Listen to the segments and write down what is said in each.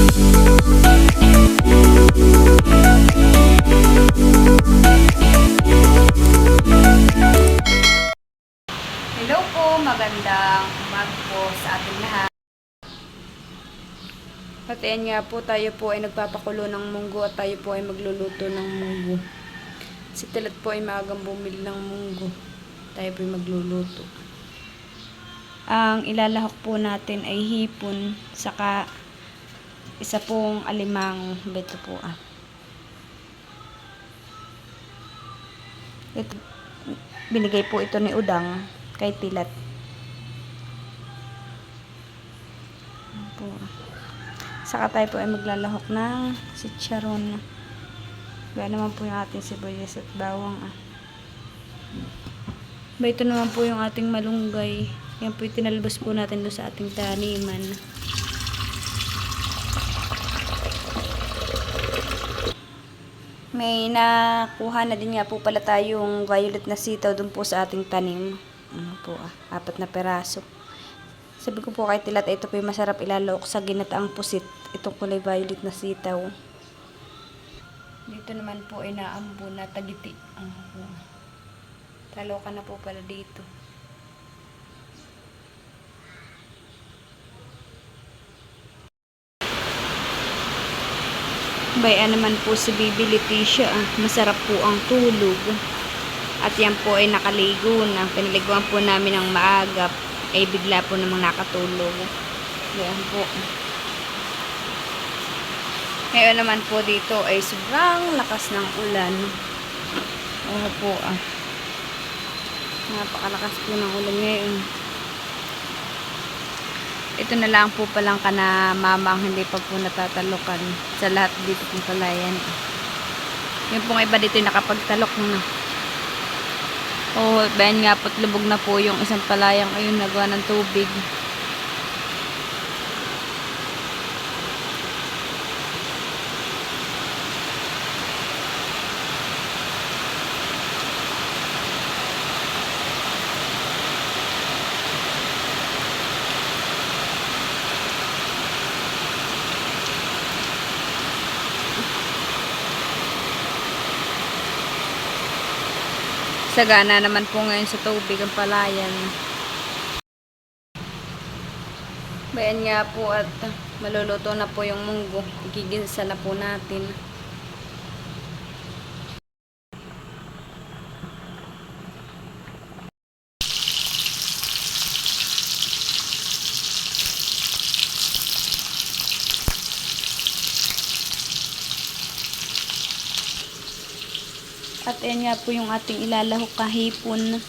Hello po, magandang umaga po sa ating lahat. At ayan nga po, tayo po ay nagpapakulo ng munggo at tayo po ay magluluto ng munggo. Si Tilat po ay maagang bumili ng munggo. Tayo po ay magluluto. Ang ilalahok po natin ay hipon, saka isa pong alimango. Ito po Ito, binigay po ito ni Udang kay Tilat. Saka tayo po ay maglalahok ng chicharon. Ba naman po yung ating sibuyas at bawang Ba ito naman po yung ating malunggay. Yan po yung tinalbos po natin doon sa ating taniman. May nakuha na din nga po pala tayong violet na sitaw doon po sa ating tanim. Ano po 4 na peraso. Sabi ko po kay Tilat, ito po yung masarap ilalawok sa ginataang pusit. Itong kulay violet na sitaw. Dito naman po ay naambo na tagiti. Talokan na po pala dito. Bayan naman po si Bibi Leticia. Masarap po ang tulog. At yan po ay nakaligo na. Pinaliguan po namin ng maagap. Ay bigla po namang nakatulog. Yan po. Ngayon naman po dito ay sobrang lakas ng ulan. Oo po napakalakas po ng ulan ngayon. Ito na lang po palang kana mama ang hindi pa po natatalukan sa lahat dito pong palayan. Yung pong iba dito nakapagtalok na. Bayan nga po't lubog na po yung isang palayang ayun nagawa ng tubig. Sagana naman po ngayon sa tubig ang palayan. Bayan nga po at maluluto na po yung munggo. Igigisa na po natin. At ayan nga po yung ating ilalahok kahipon.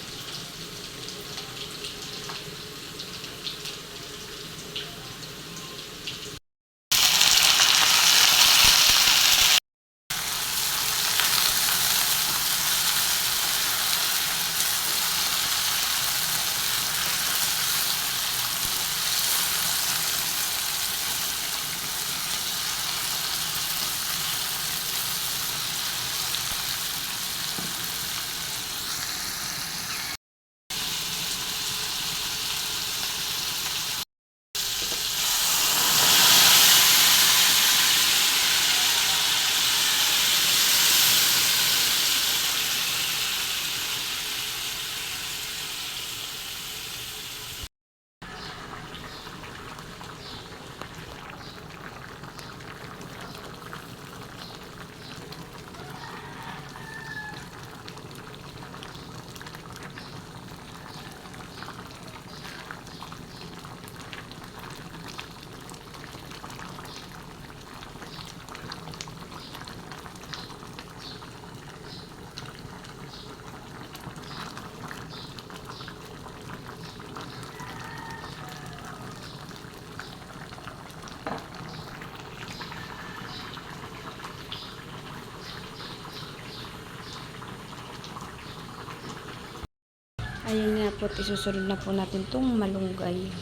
Ayan nga po, isusunod na po natin itong malunggay.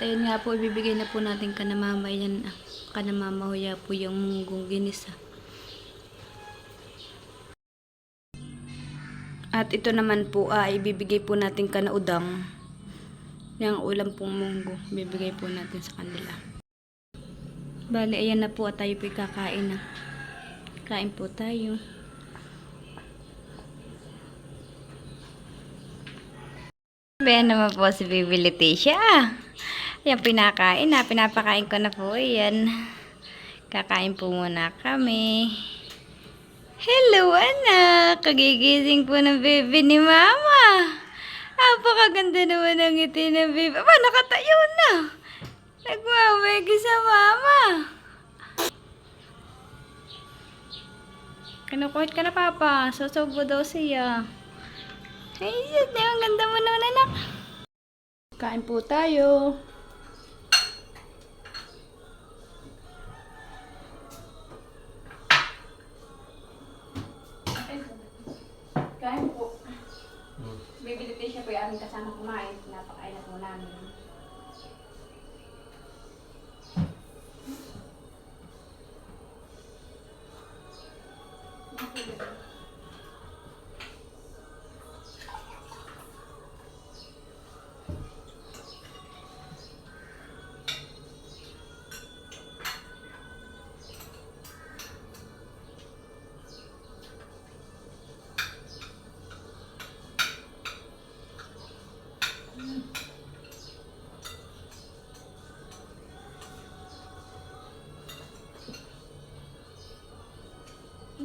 ayun nga po, ibibigay na po natin kanamamahuya po yung munggong ginisa. At ito naman po ay ibibigay po natin kanaudang. Yung ulam pong munggo, ibibigay po natin sa kanila. Bali, ayan na po at tayo po kakain na. Kain po tayo. Ayan naman po si Baby Leticia. Ayan, pinapakain ko na po. Ayan. Kakain po muna kami. Hello, anak! Kagigising po ng baby ni Mama. Napakaganda naman ang ngiti ng baby. Aba, nakatayo na. Nagmamagi sa Mama. Kinukuhit ka na, Papa. Susubo daw siya. Ay, ang ganda mo naman, anak. Kain po tayo. Kain po. Bibilite siya po yung aming kasama kumain. Napakain na po namin.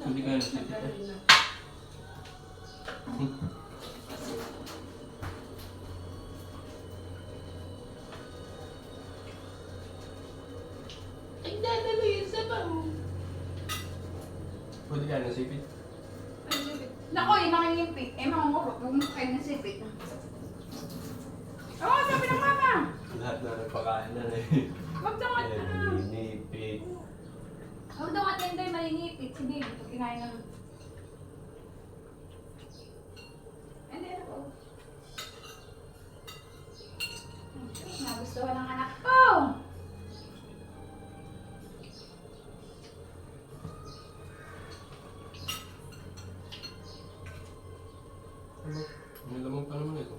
Hindi ka nasipit. Ay, dadalo yun sa pang. Pwede ka nasipit. Nako, yung nakingipit. Eh, mangungurot. Huwag mo kayo nasipit. Oo, sabi ng Mama. Lahat na nagpakain na eh. Huwag daw at Nipit. Huwag daw at hindi malinipit. Si Baby, pag kinain ng... Hindi, ako. Nagustuhan ng anak ko. May lamang pa naman ito.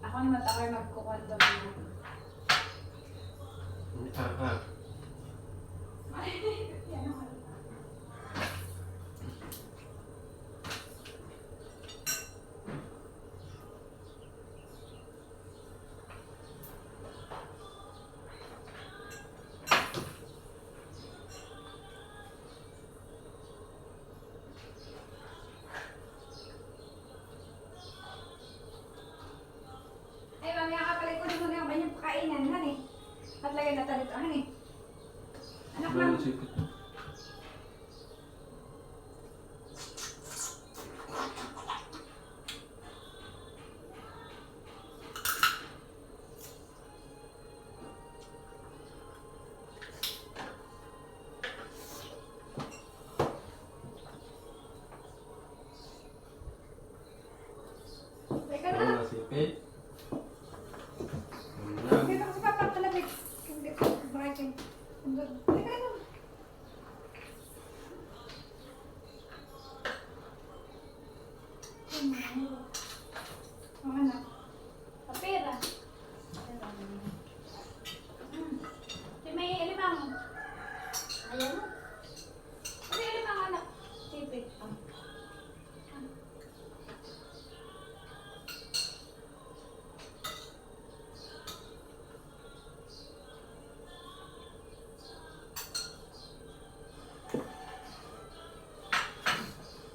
Ako naman ako'y magkukwento mo. Yan ako. Ay, mamaya ka pala ikunin mo na yung kanyang pakainan, honey. At lagay na tayo dito, honey. Anak Wala lang. nasipit. Teka na. Wala nasipit. Dito kasi papa talabig. Hindi ko bakit. Teka na. Ano? Kapira. Si may elimang. Ayan mo. May elimang anak. Sipit.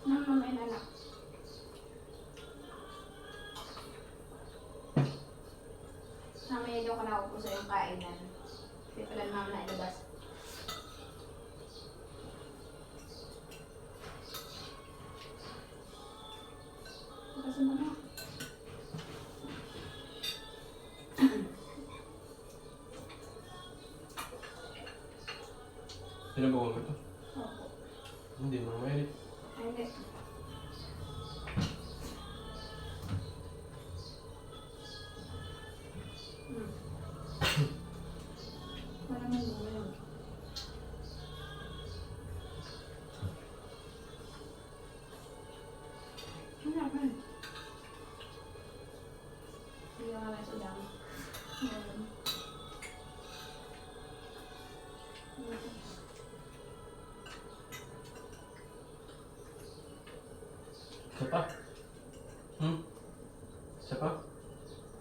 Mamay na anak. Mamaya daw ka naupo sa iyong kainan. Kasi pala mama na ilabas. Kasi mama. Pinabawa mo ito? Opo. Hindi mo mainit. Ay, hindi. Wala mo yun. Wala pa. Hindi ka kami sudang. Ngayon. Isa pa? Isa pa?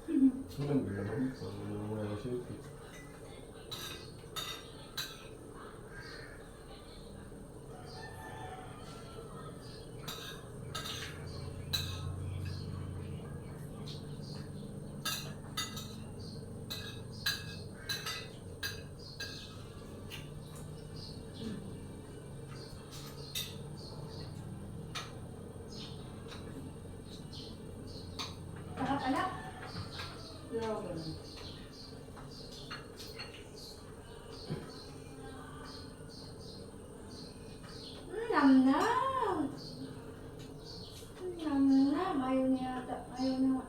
Ang ganda naman. Ang mga nasipit. Lahat anak? Dalawa ganun. Nam-nam! Nam-nam! Ayaw niya ata. Ayaw na.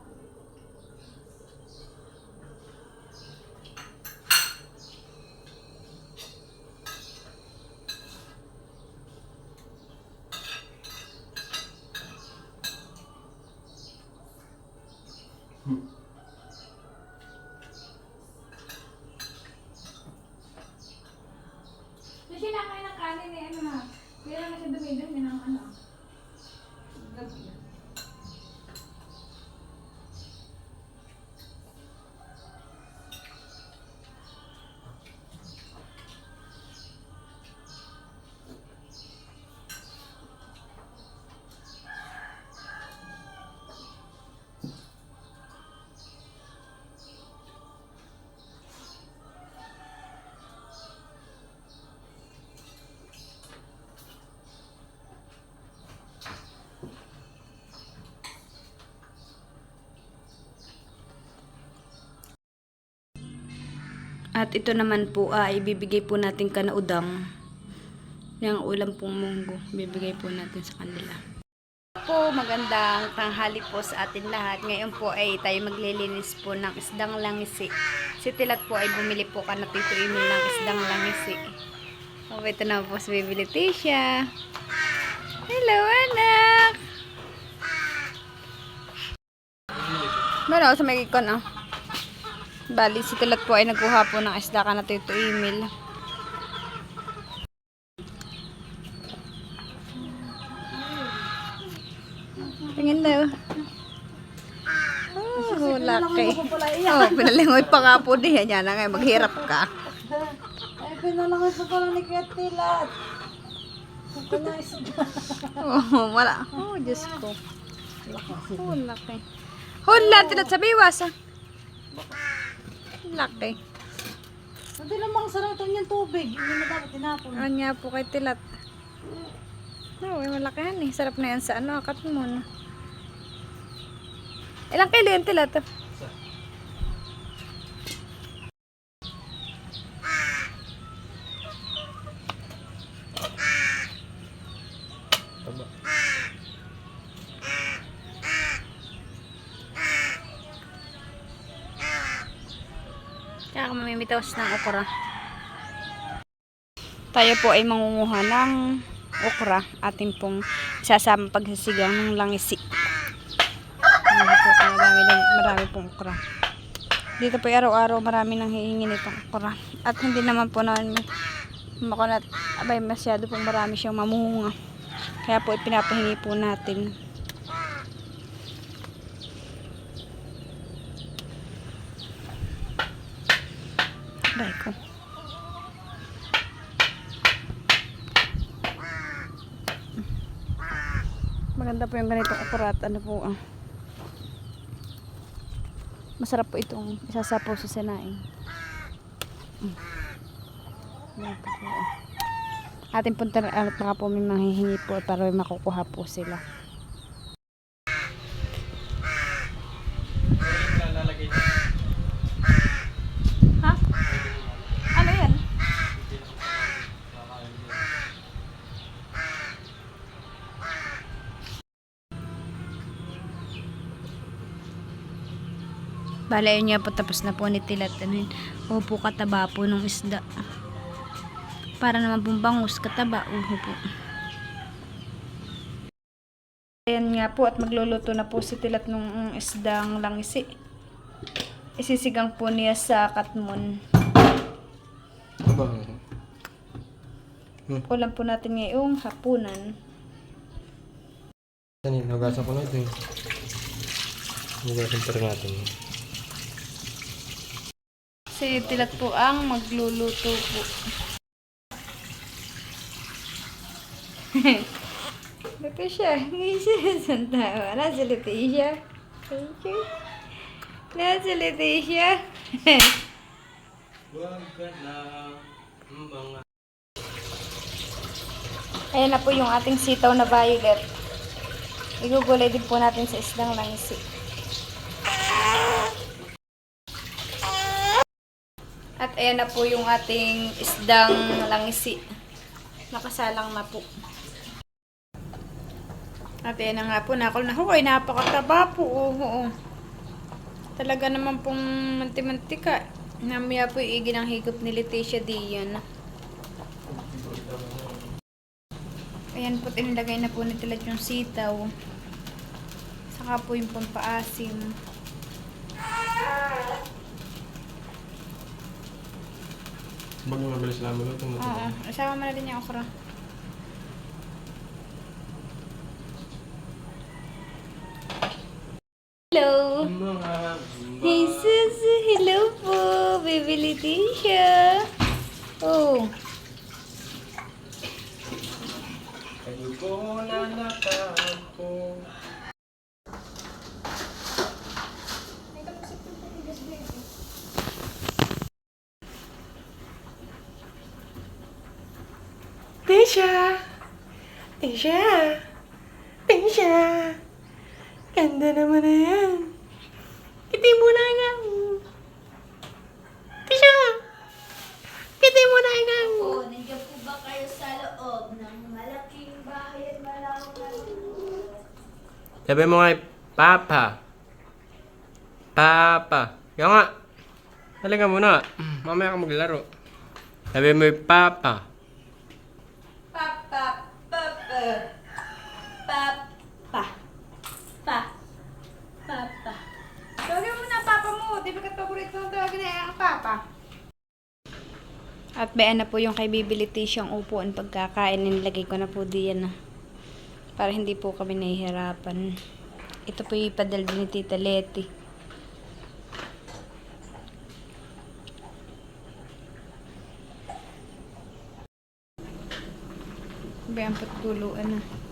Yung sinakain ng kanin eh, ano ha? Kaya na siya dumi-dumi ng ano. Gabi. At ito naman po ay ibibigay po natin kanaudang. Yung ulam pong munggo, bibigay po natin sa kanila. Po, magandang tanghali po sa atin lahat. Ngayon po ay tayo maglilinis po ng isdang langisi. Si Tilat po ay bumili po ka na Tito Emil ng isdang langisi. O, ito na po si Baby Leticia. Hello, anak! Meron sa may ikon, ah. Bali, si Tilat po ay nagkuha po ng isda ka na Tito Emil. Tingin daw. Oh, laki. Oh, pinalingoy pa nga po diyan. Yan na nga, maghirap ka. Ay, pinalangoy pa pala ni Kuya Tilat. Oh, wala. Oh, Diyos ko. Oh, laki. Hula, Tilat sa biwas, ah. Laki. Hindi namang sarap yung tubig. Hindi na dapat tinapon. Ano niya po kay Tilat. No, malakihan eh. Sarap na yan sa ano, akat mo na. Ilang kilo yan, Tilat? Tama. Kaya mamimitawas ng okra. Tayo po ay mangunguha ng okra. Atin pong isasama pagsasigang ng langisi. Ano po, marami pong okra. Dito po araw-araw marami nang hihingi nitong okra. At hindi naman po namin makunat, abay masyado pong marami siyang mamunga. Kaya po ipinapahingi po natin. Aray ko. Maganda po yung ganitong okra at ano po, masarap po itong isasapaw sa sinaing. Yan po po. Ating punta at baka po may mahihingi po para may makukuha po sila. Ha? Ano yan? Bale, ayun nga po, tapos na po ni Tilat. Ano yun? Opo, kataba po nung isda. Para naman pong bangus, kataba. Uho po. Ayan nga po, at magluluto na po si Tilat nung isdang langisi. Isisigang po niya sa katmon. Aba. Ulam po natin ngayong hapunan. Yan, nagasan ko na ito eh. Nagasan pa rin natin. Si Tilat po ang magluluto po. Baka siya. Nasa tawa. Nasa Leticia. Nasa Leticia. Huwag ka lang mga... Ayan na po yung ating sitaw na violet. Igugulay din po natin sa isdang langisi. At ayan na po yung ating isdang langisi. Nakasalang na po. At ayan na nga po, nakol na ho. Ay, napakataba po. Oo. Talaga naman pong manti-mantika. Namaya po yung ng higop ni Leticia Dian. Ayan po, tinilagay na po ni Tilat yung sitaw. Saka po yung pampaasim. Bago mabilis lang maluto mo ito. Oo, asama mo na din yung okra. Hello! Mga... Jesus! Hello po! Baby Leticia! Oh! Kayo ko na nakako. Tisha! Tisha! Tisha! Ganda naman na yan. Kiti mo na nga. Tisha! Kiti mo na nga. Nandiyan po ba kayo sa loob ng malaking bahay at malaking Sabi mo nga, Papa. Papa. Kaya nga. Halika muna. Mamaya ka maglaro. Sabi mo, Papa. Papa, papa, papa, pa, papa. Tawagin mo na papa mo. Di ba paborito ng tawagin na ang papa? At bayan na po yung kay Baby Leticia ang upuan pagkakain. Nilagay ko na po diyan na. Para hindi po kami nahihirapan. Ito po yung ipadal din ni Tita Leti. Bayan po tuluan na.